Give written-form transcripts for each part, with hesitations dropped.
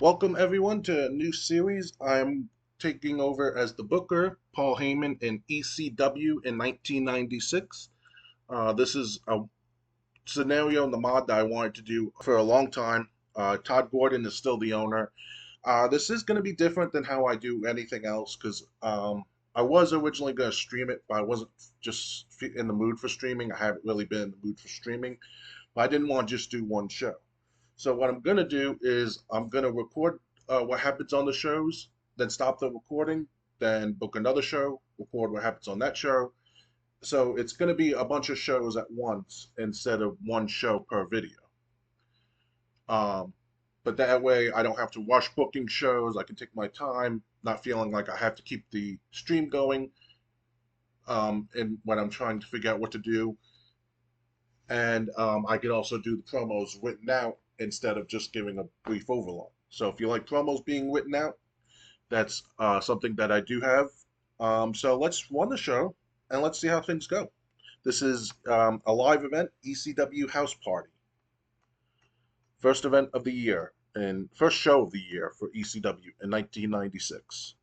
Welcome everyone to a new series. I'm taking over as the booker, Paul Heyman in ECW in 1996. This is a scenario in the mod that I wanted to do for a long time. Todd Gordon is still the owner. This is going to be different than how I do anything else because I was originally going to stream it, but I wasn't just in the mood for streaming. I haven't really been in the mood for streaming, but I didn't want to just do one show. So what I'm going to do is I'm going to record what happens on the shows, then stop the recording, then book another show, record what happens on that show. So it's going to be a bunch of shows at once instead of one show per video. Um, but that way I don't have to rush booking shows. I can take my time, not feeling like I have to keep the stream going and when I'm trying to figure out what to do. And I can also do the promos written out instead of just giving a brief overload. So if you like promos being written out, that's something that I do have. So let's run the show and let's see how things go. This is a live event, ECW House Party. First event of the year and first show of the year for ECW in 1996.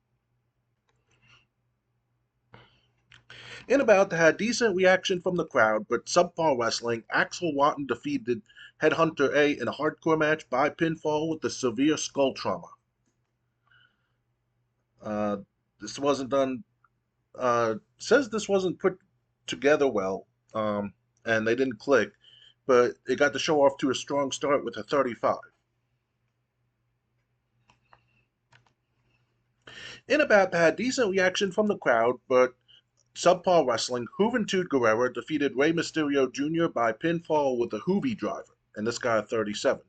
In about had decent reaction from the crowd, but subpar wrestling. Axel Rotten defeated Headhunter A in a hardcore match by pinfall with a severe skull trauma. Uh, this wasn't done. Says this wasn't put together well, and they didn't click, but it got the show off to a strong start with a 35. In about had decent reaction from the crowd, but subpar wrestling. Juventud Guerrera defeated Rey Mysterio Jr. by pinfall with a Hoovy driver, and this guy at 37.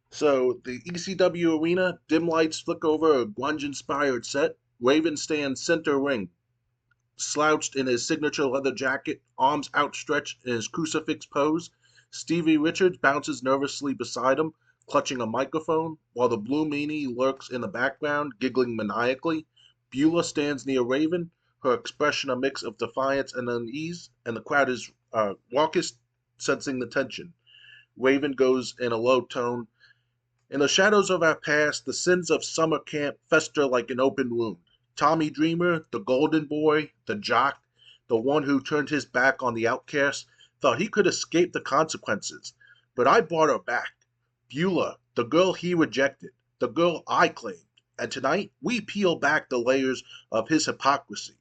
So the ECW arena, dim lights flick over a grunge-inspired set. Raven stands center ring, slouched in his signature leather jacket, arms outstretched in his crucifix pose. Stevie Richards bounces nervously beside him, clutching a microphone, while the Blue Meanie lurks in the background, giggling maniacally. Beulah stands near Raven, her expression a mix of defiance and unease, and the crowd is raucous, sensing the tension. Raven goes in a low tone, "In the shadows of our past, the sins of summer camp fester like an open wound. Tommy Dreamer, the golden boy, the jock, the one who turned his back on the outcast, thought he could escape the consequences. But I brought her back. Beulah, the girl he rejected, the girl I claimed. And tonight we peel back the layers of his hypocrisy.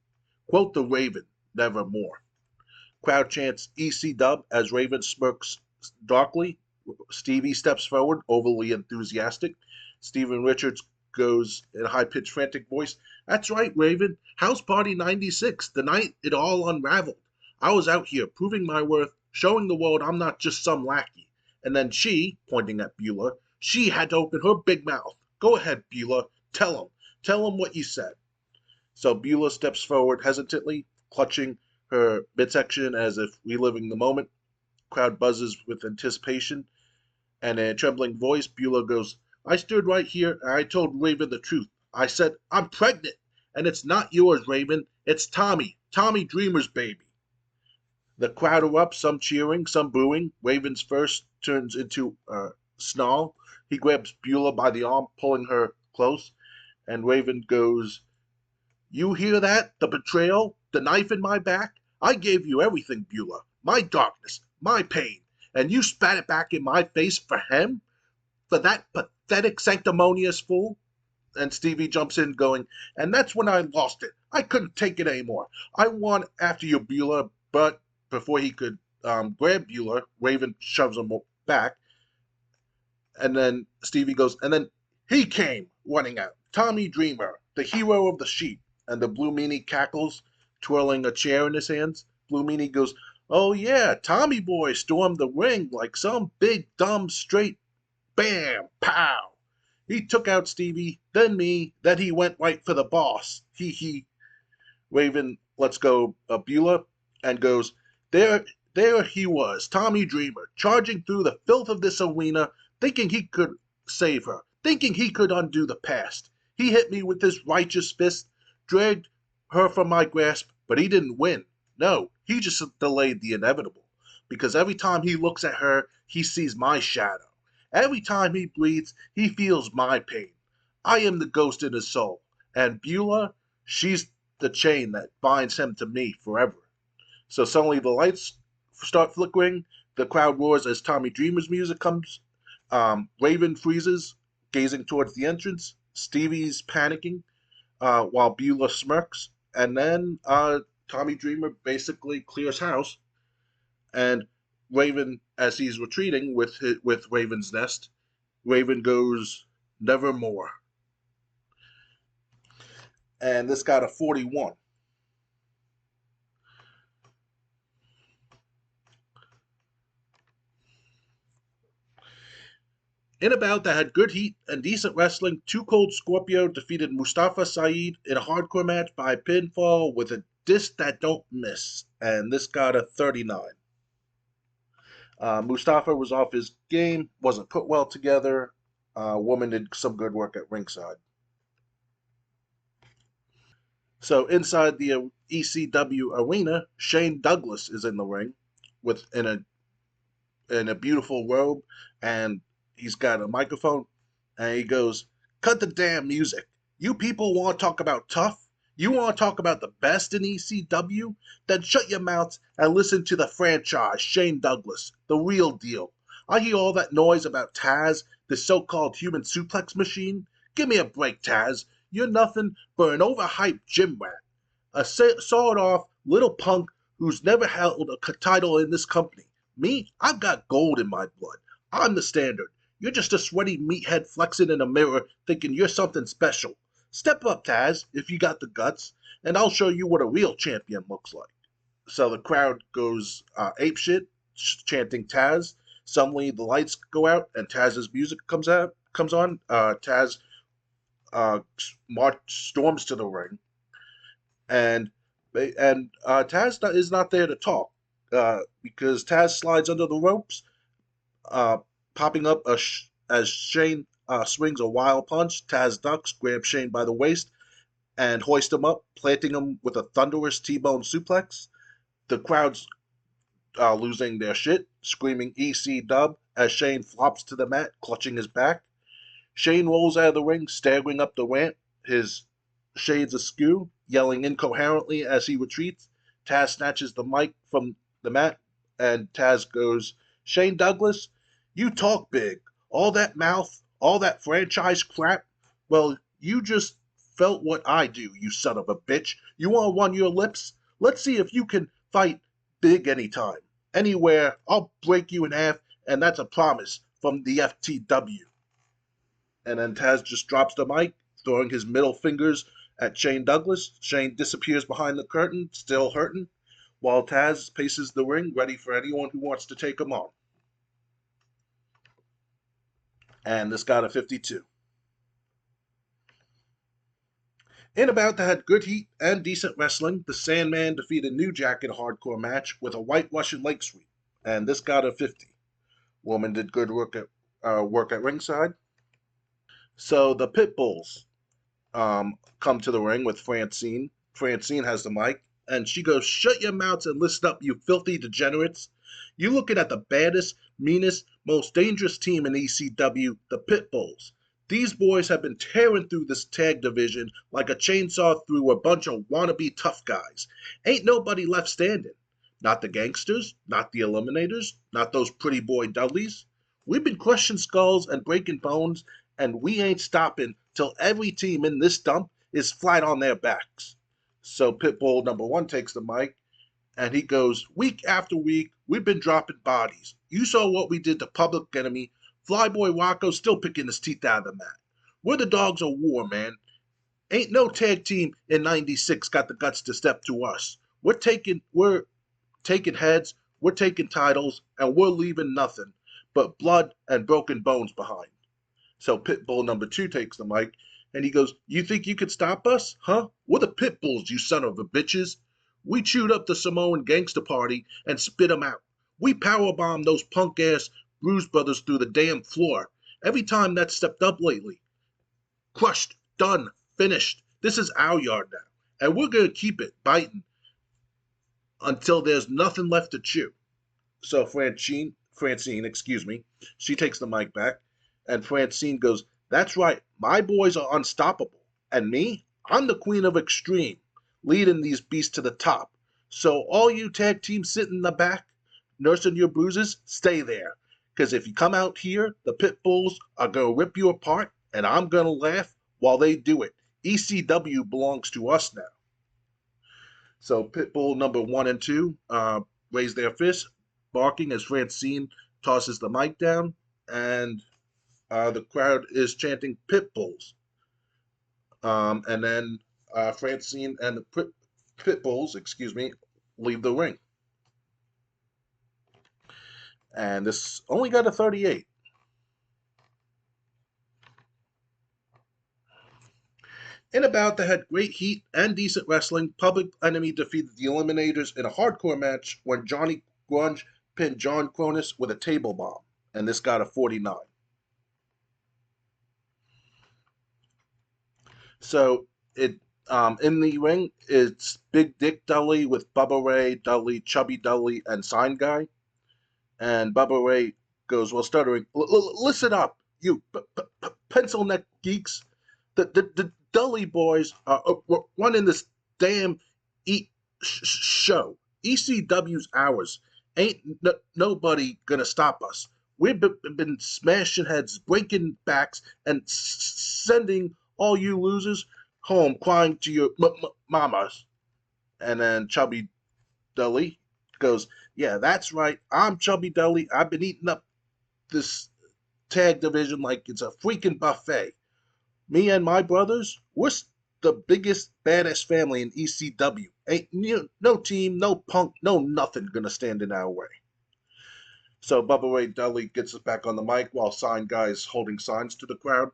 Quote the Raven, nevermore." Crowd chants EC-dub as Raven smirks darkly. Stevie steps forward, overly enthusiastic. Steven Richards goes in a high-pitched, frantic voice, "That's right, Raven. House Party 96, the night it all unraveled. I was out here proving my worth, showing the world I'm not just some lackey. And then she," pointing at Beulah, "she had to open her big mouth. Go ahead, Beulah. Tell him what you said." So Beulah steps forward hesitantly, clutching her midsection as if reliving the moment. Crowd buzzes with anticipation, and in a trembling voice, Beulah goes, "I stood right here and I told Raven the truth. I said, I'm pregnant, and it's not yours, Raven. It's Tommy Dreamer's baby." The crowd erupts, some cheering, some booing. Raven's first turns into a snarl. He grabs Beulah by the arm, pulling her close, and Raven goes, "You hear that? The betrayal? The knife in my back? I gave you everything, Beulah. My darkness, my pain. And you spat it back in my face for him? For that pathetic, sanctimonious fool?" And Stevie jumps in, going, "And that's when I lost it. I couldn't take it anymore. I won after you, Beulah." But before he could grab Beulah, Raven shoves him back. And then Stevie goes, "And then he came running out. Tommy Dreamer, the hero of the sheep." And the Blue Meanie cackles, twirling a chair in his hands. Blue Meanie goes, "Oh yeah, Tommy boy stormed the ring like some big, dumb, straight bam, pow. He took out Stevie, then me, then he went right for the boss. He he." Raven lets go of Beulah and goes, there he was, Tommy Dreamer, charging through the filth of this arena, thinking he could save her, thinking he could undo the past. He hit me with his righteous fist, dragged her from my grasp, but he didn't win. No, he just delayed the inevitable. because every time he looks at her, he sees my shadow. Every time he breathes, he feels my pain. I am the ghost in his soul, and Beulah, she's the chain that binds him to me forever. So suddenly the lights start flickering, the crowd roars as Tommy Dreamer's music comes. Raven freezes, gazing towards the entrance. Stevie's panicking, while Beulah smirks, and then Tommy Dreamer basically clears house, and Raven, as he's retreating with Raven's Nest, Raven goes nevermore, and this got a 41. In a bout that had good heat and decent wrestling, Too Cold Scorpio defeated Mustafa Saeed in a hardcore match by pinfall with a disc that don't miss, and this got a 39. Mustafa was off his game, wasn't put well together. Woman did some good work at ringside. So inside the ECW arena, Shane Douglas is in the ring with in a beautiful robe, and he's got a microphone, and he goes, "Cut the damn music. You people want to talk about tough? You want to talk about the best in ECW? Then shut your mouths and listen to the franchise, Shane Douglas, the real deal. I hear all that noise about Taz, the so-called human suplex machine. Give me a break, Taz. You're nothing but an overhyped gym rat. A sawed-off little punk who's never held a title in this company. Me, I've got gold in my blood. I'm the standard. You're just a sweaty meathead flexing in a mirror thinking you're something special. Step up, Taz, if you got the guts, and I'll show you what a real champion looks like." So the crowd goes apeshit, chanting Taz. Suddenly the lights go out and Taz's music comes on. Taz storms to the ring, and Taz is not there to talk because Taz slides under the ropes, uh, popping up as Shane swings a wild punch. Taz ducks, grabs Shane by the waist, and hoists him up, planting him with a thunderous T-bone suplex. The crowd's losing their shit, screaming EC dub as Shane flops to the mat, clutching his back. Shane rolls out of the ring, staggering up the ramp, his shades askew, yelling incoherently as he retreats. Taz snatches the mic from the mat, and Taz goes, "Shane Douglas, you talk big. All that mouth, all that franchise crap. Well, you just felt what I do, you son of a bitch. You want to run your lips? Let's see if you can fight big anytime. Anywhere, I'll break you in half, and that's a promise from the FTW." And then Taz just drops the mic, throwing his middle fingers at Shane Douglas. Shane disappears behind the curtain, still hurting, while Taz paces the ring, ready for anyone who wants to take him on. And this got a 52. In a bout that had good heat and decent wrestling, the Sandman defeated New Jack in a hardcore match with a white Russian leg sweep, and this got a 50. Woman did good work at ringside. So the Pit Bulls come to the ring with Francine. Francine has the mic, and she goes, "Shut your mouths and listen up, you filthy degenerates. You looking at the baddest, meanest, most dangerous team in ECW, the Pit Bulls. These boys have been tearing through this tag division like a chainsaw through a bunch of wannabe tough guys. Ain't nobody left standing. Not the gangsters, not the eliminators, not those pretty boy Dudleys. We've been crushing skulls and breaking bones, and we ain't stopping till every team in this dump is flat on their backs." So Pitbull number one takes the mic, and he goes, "Week after week, we've been dropping bodies. You saw what we did to Public Enemy. Flyboy Rocco's still picking his teeth out of the mat. We're the dogs of war, man. Ain't no tag team in '96 got the guts to step to us. We're taking heads, we're taking titles, and we're leaving nothing but blood and broken bones behind." So Pitbull number two takes the mic, and he goes, "You think you could stop us? Huh? We're the Pitbulls, you son of a bitches. We chewed up the Samoan gangster party and spit 'em out. We powerbombed those punk-ass Bruise Brothers through the damn floor. Every time that's stepped up lately. Crushed, done, finished. This is our yard now, and we're going to keep it biting until there's nothing left to chew." So Francine, excuse me, she takes the mic back, and Francine goes, "That's right, my boys are unstoppable, and me, I'm the queen of extreme, leading these beasts to the top. So all you tag teams sitting in the back, nursing your bruises, stay there, because if you come out here, the pit bulls are gonna rip you apart, and I'm gonna laugh while they do it. ECW belongs to us now." So Pitbull number 1 and 2 raise their fists, barking as Francine tosses the mic down, and the crowd is chanting Pitbulls. And then Francine and the Pitbulls, excuse me, leave the ring. And this only got a 38. In a bout that had great heat and decent wrestling, Public Enemy defeated the Eliminators in a hardcore match when Johnny Grunge pinned John Cronus with a table bomb, and this got a 49. So it in the ring, it's Big Dick Dudley with Bubba Ray, Dudley, Chubby Dudley, and Sign Guy. And Bubba Ray goes, well, stuttering, "Listen up, you pencil neck geeks. The Dudley boys are running this damn show. ECW's ours. Ain't nobody gonna stop us. We've been smashing heads, breaking backs, and sending all you losers home crying to your mamas." And then Chubby Dudley goes, "Yeah, that's right. I'm Chubby Dudley. I've been eating up this tag division like it's a freaking buffet. Me and my brothers, we're the biggest, baddest family in ECW. Ain't no team, no punk, no nothing gonna stand in our way." So Bubba Ray Dudley gets us back on the mic while Sign Guy is holding signs to the crowd.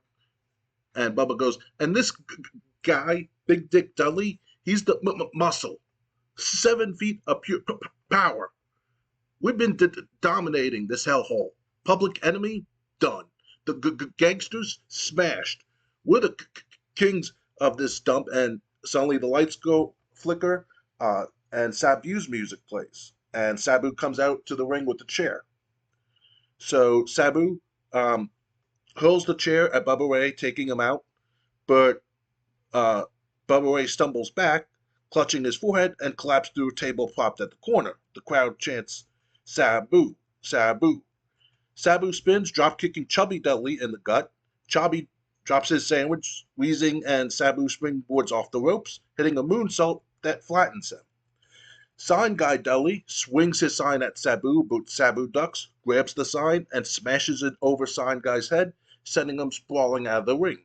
And Bubba goes, "And this guy, Big Dick Dudley, he's the muscle. 7 feet of pure power. We've been dominating this hellhole. Public Enemy, done. The gangsters, smashed. We're the kings of this dump." And suddenly the lights go flicker, and Sabu's music plays. And Sabu comes out to the ring with the chair. So Sabu hurls the chair at Bubba Ray, taking him out. But uh, Bubba Ray stumbles back, clutching his forehead, and collapses through a table propped at the corner. The crowd chants, "Sabu, Sabu." Sabu spins, drop kicking Chubby Dudley in the gut. Chubby drops his sandwich, wheezing, and Sabu springboards off the ropes, hitting a moonsault that flattens him. Sign Guy Dudley swings his sign at Sabu, but Sabu ducks, grabs the sign, and smashes it over Sign Guy's head, sending him sprawling out of the ring.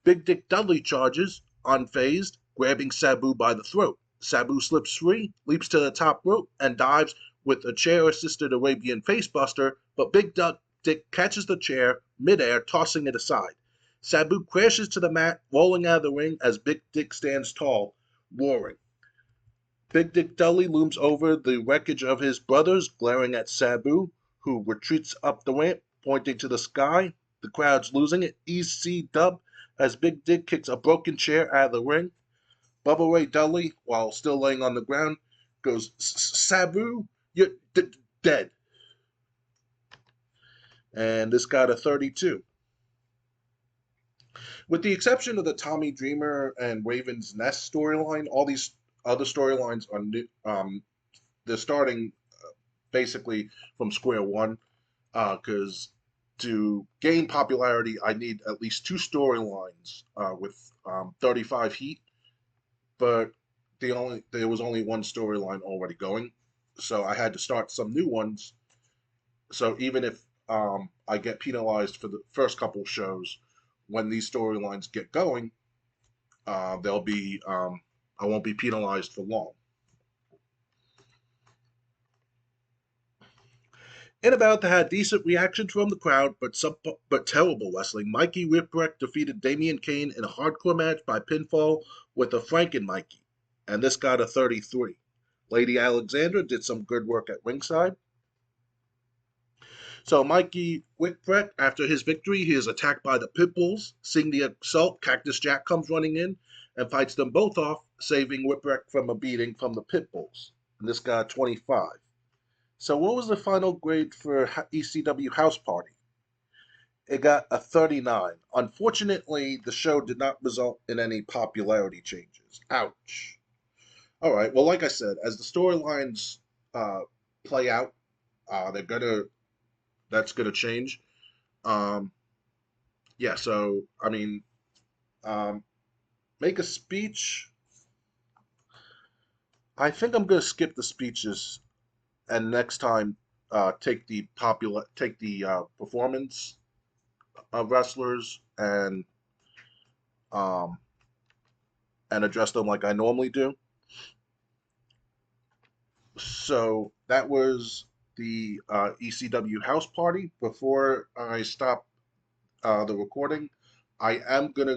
Big Dick Dudley charges, unfazed, grabbing Sabu by the throat. Sabu slips free, leaps to the top rope, and dives with a chair-assisted Arabian facebuster, but Big Dick catches the chair midair, tossing it aside. Sabu crashes to the mat, rolling out of the ring as Big Dick stands tall, roaring. Big Dick Dudley looms over the wreckage of his brothers, glaring at Sabu, who retreats up the ramp, pointing to the sky. The crowd's losing it. EC as Big Dick kicks a broken chair out of the ring. Bubba Ray Dudley, while still laying on the ground, goes, "Sabu, you're dead." And this got a 32. With the exception of the Tommy Dreamer and Raven's Nest storyline, all these other storylines are new. They're starting basically from square one, because to gain popularity, I need at least 2 storylines with 35 heat. But there was only one storyline already going, so I had to start some new ones. So even if I get penalized for the first couple shows, when these storylines get going, they'll be I won't be penalized for long. In about that had decent reaction from the crowd, but terrible wrestling. Mikey Whipwreck defeated Damian Kane in a hardcore match by pinfall with a Franken Mikey, and this got a 33. Lady Alexandra did some good work at ringside. So Mikey Whipwreck, after his victory, he is attacked by the Pitbulls. Seeing the assault, Cactus Jack comes running in and fights them both off, saving Whipwreck from a beating from the Pitbulls. And this got 25. So what was the final grade for ECW House Party? It got a 39. Unfortunately, the show did not result in any popularity changes. Ouch. All right. Well, like I said, as the storylines uh, play out, they're gonna that's gonna change. Um, yeah. So I mean, um, make a speech. I think I'm gonna skip the speeches and next time take the performance of wrestlers um, and address them like I normally do. So that was the ECW house party. Before I stop the recording, I am gonna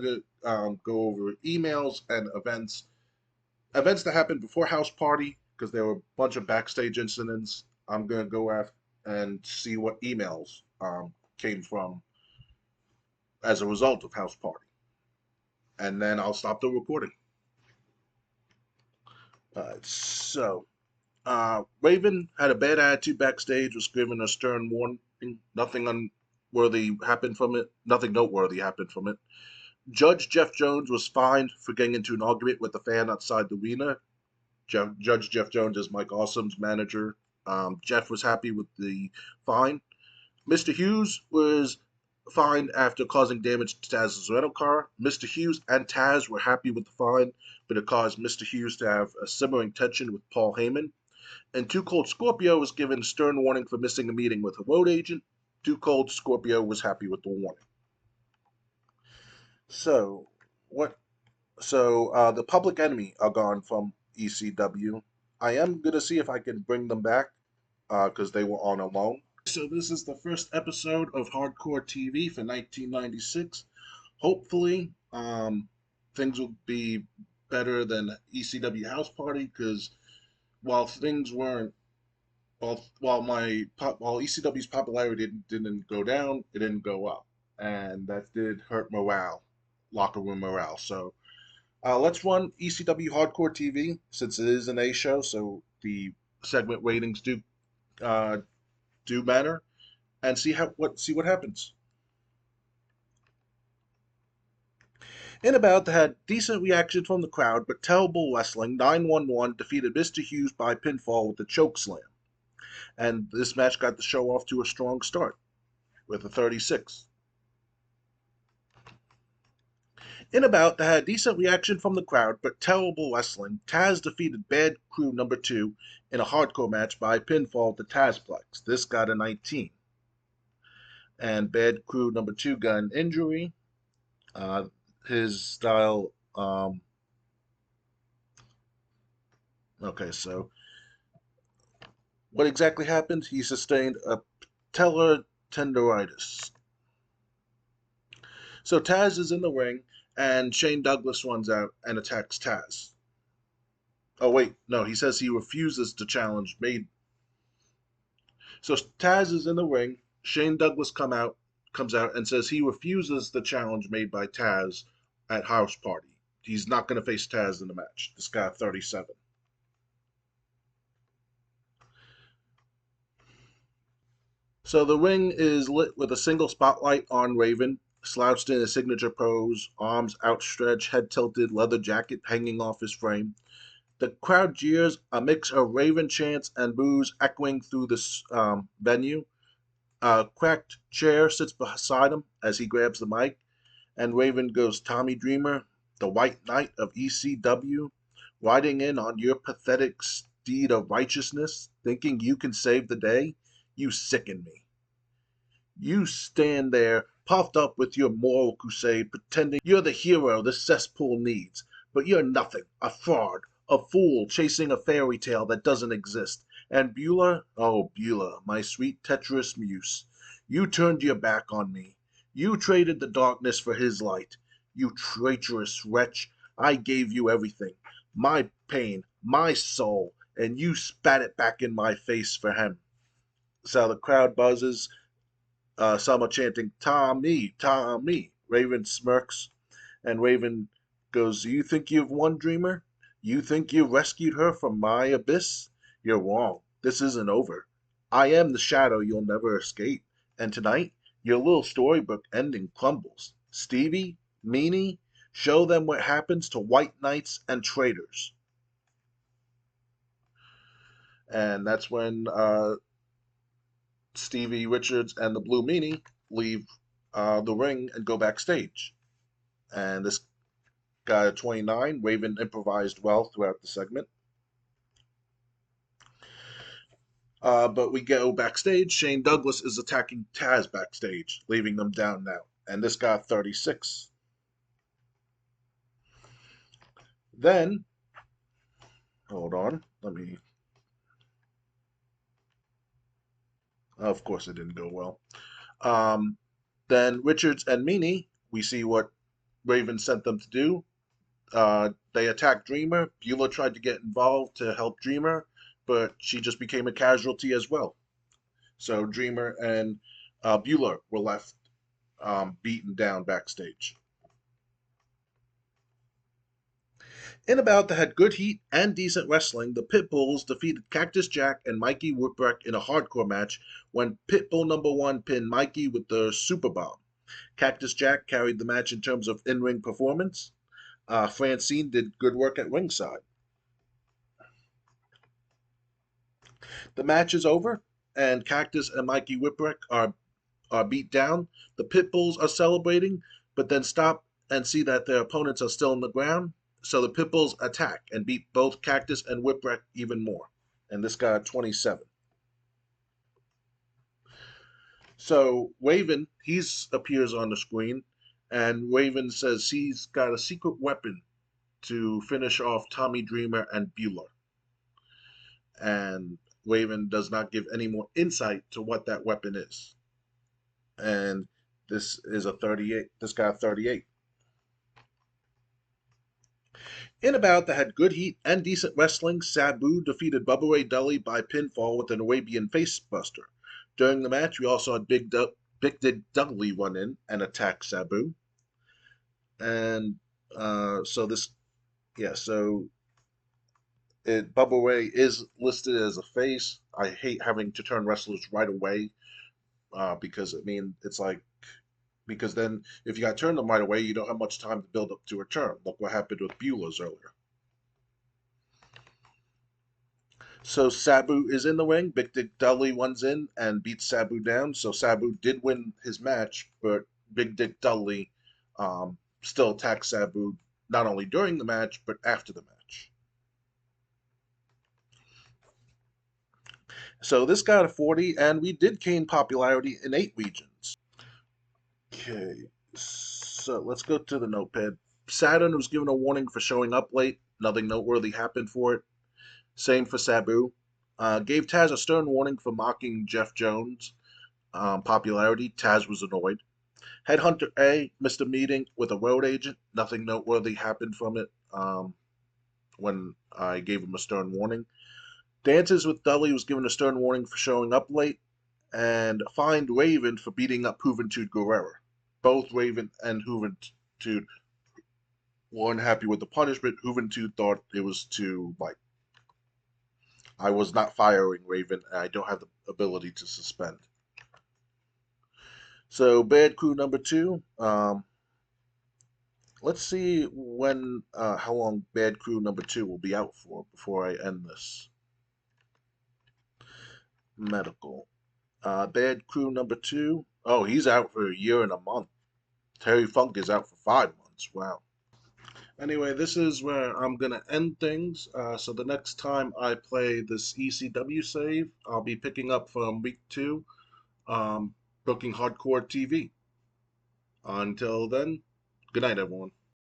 go over emails and events that happened before house party because there were a bunch of backstage incidents. I'm gonna go after and see what emails came from as a result of house party, and then I'll stop the recording. Raven had a bad attitude backstage, was given a stern warning. Nothing unworthy happened from it. Nothing noteworthy happened from it. Judge Jeff Jones was fined for getting into an argument with a fan outside the arena. Judge Jeff Jones is Mike Awesome's manager. Jeff was happy with the fine. Mr. Hughes was fined after causing damage to Taz's rental car. Mr. Hughes and Taz were happy with the fine, but it caused Mr. Hughes to have a simmering tension with Paul Heyman. And Too Cold Scorpio was given stern warning for missing a meeting with a road agent. Too Cold Scorpio was happy with the warning. So, what? The Public Enemy are gone from ECW. I am gonna see if I can bring them back because they were on a loan. So this is the first episode of Hardcore TV for 1996. Hopefully, things will be better than ECW House Party because while things weren't while ECW's popularity didn't go down, it didn't go up, and that did hurt morale, locker room morale. So let's run ECW Hardcore TV since it is an A show, so the segment ratings uh, do matter, and see what happens. In a bout that had decent reaction from the crowd but terrible wrestling, 911 defeated Mr. Hughes by pinfall with a choke slam, and this match got the show off to a strong start with a 36. In a bout that had decent reaction from the crowd but terrible wrestling, Taz defeated Bad Crew number 2 in a hardcore match by pinfall to Tazplex. This got a 19. And Bad Crew number 2 got an injury. His style. Okay, so what exactly happened? He sustained a patellar tendonitis. So Taz is in the ring, and Shane Douglas runs out and attacks Taz. Oh wait, no, he says he refuses to challenge made. So Taz is in the ring. Shane Douglas comes out and says he refuses the challenge made by Taz at House Party. He's not going to face Taz in the match. This guy 37. So the ring is lit with a single spotlight on Raven, slouched in his signature pose, arms outstretched, head tilted, leather jacket hanging off his frame. The crowd jeers, a mix of Raven chants and boos echoing through the venue. A cracked chair sits beside him as he grabs the mic, and Raven goes, Tommy Dreamer, the White Knight of ECW, riding in on your pathetic steed of righteousness, thinking you can save the day? You sicken me. You stand there, puffed up with your moral crusade, pretending you're the hero this cesspool needs, but you're nothing, a fraud, a fool chasing a fairy tale that doesn't exist. And Beulah, oh Beulah, my sweet treacherous muse, you turned your back on me. You traded the darkness for his light. You traitorous wretch, I gave you everything, my pain, my soul, and you spat it back in my face for him. So the crowd buzzes, some are chanting, Tommy, Tommy. Raven smirks, and Raven goes, You think you've won, Dreamer? You think you rescued her from my abyss? You're wrong. This isn't over. I am the shadow you'll never escape, and tonight your little storybook ending crumbles. Stevie, Meanie, show them what happens to white knights and traitors. And that's when Stevie Richards and the Blue Meanie leave the ring and go backstage. And this got a 29. Raven improvised well throughout the segment. But we go backstage. Shane Douglas is attacking Taz backstage, leaving them down now. And this got 36. Then, hold on, let me. Of course, it didn't go well. Um, then Richards and Meanie, we see what Raven sent them to do. They attacked Dreamer. Beulah tried to get involved to help Dreamer, but she just became a casualty as well. So Dreamer and Beulah were left beaten down backstage. In a bout that had good heat and decent wrestling, the Pit Bulls defeated Cactus Jack and Mikey Whipwreck in a hardcore match when Pitbull number one pinned Mikey with the Super Bomb. Cactus Jack carried the match in terms of in-ring performance. Francine did good work at ringside. The match is over, and Cactus and Mikey Whipwreck are beat down. The Pit Bulls are celebrating, but then stop and see that their opponents are still on the ground. So the Pit Bulls attack and beat both Cactus and Whipwreck even more. And this got 27. So Raven, he appears on the screen, and Raven says he's got a secret weapon to finish off Tommy Dreamer and Beulah. And Raven does not give any more insight to what that weapon is. And this is a 38. This got 38. In a bout that had good heat and decent wrestling, Sabu defeated Bubba Ray Dudley by pinfall with an Arabian facebuster. During the match, we also had Big Dick Dudley run in and attack Sabu. And so Bubba Ray is listed as a face. I hate having to turn wrestlers right away because it's like because then if you got to turn them right away, you don't have much time to build up to a turn. Look what happened with Beulah's earlier. So Sabu is in the ring. Big Dick Dudley runs in and beats Sabu down. So Sabu did win his match, but Big Dick Dudley still attacks Sabu not only during the match but after the match. So this got a 40, and we did gain popularity in 8 regions. Okay, so let's go to the notepad. Saturn was given a warning for showing up late. Nothing noteworthy happened for it. Same for Sabu. Gave Taz a stern warning for mocking Jeff Jones' popularity. Taz was annoyed. Headhunter A missed a meeting with a road agent. Nothing noteworthy happened from it when I gave him a stern warning. Dances with Dudley was given a stern warning for showing up late, and fined Raven for beating up Juventud Guerrera. Both Raven and Juventud were unhappy with the punishment. Juventud thought it was too light. I was not firing Raven, and I don't have the ability to suspend. So Bad Crew number 2. Let's see how long Bad Crew number 2 will be out for before I end this. Medical. Bad Crew number 2. Oh, he's out for a year and a month. Terry Funk is out for 5 months. Wow. Anyway, this is where I'm going to end things. So the next time I play this ECW save, I'll be picking up from week 2, booking Hardcore TV. Until then, good night, everyone.